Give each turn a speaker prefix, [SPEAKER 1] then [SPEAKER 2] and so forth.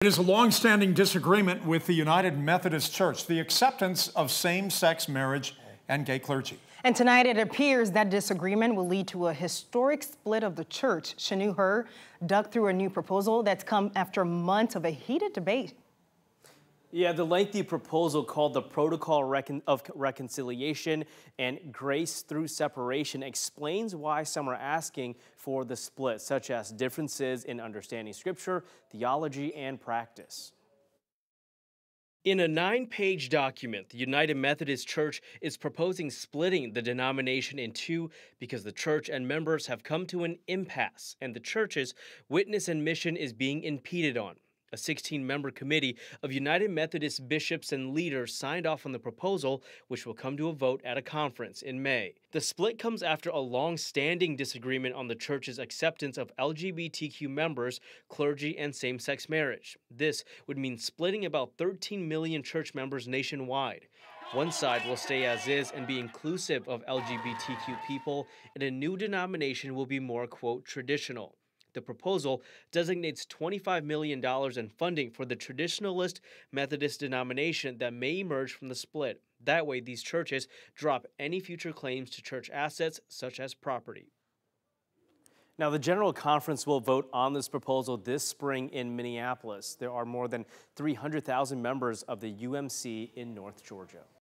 [SPEAKER 1] It is a long-standing disagreement with the United Methodist Church, the acceptance of same-sex marriage and gay clergy.
[SPEAKER 2] And tonight it appears that disagreement will lead to a historic split of the church. Shanu Hur dug through a new proposal that's come after months of a heated debate.
[SPEAKER 3] Yeah, the lengthy proposal called the Protocol of Reconciliation and Grace Through Separation explains why some are asking for the split, such as differences in understanding Scripture, theology, and practice. In a 9-page document, the United Methodist Church is proposing splitting the denomination in two because the church and members have come to an impasse and the church's witness and mission is being impeded on. A 16-member committee of United Methodist bishops and leaders signed off on the proposal, which will come to a vote at a conference in May. The split comes after a long-standing disagreement on the church's acceptance of LGBTQ members, clergy, and same-sex marriage. This would mean splitting about 13 million church members nationwide. One side will stay as is and be inclusive of LGBTQ people, and a new denomination will be more, quote, traditional. The proposal designates $25 million in funding for the traditionalist Methodist denomination that may emerge from the split. That way, these churches drop any future claims to church assets, such as property. Now, the General Conference will vote on this proposal this spring in Minneapolis. There are more than 300,000 members of the UMC in North Georgia.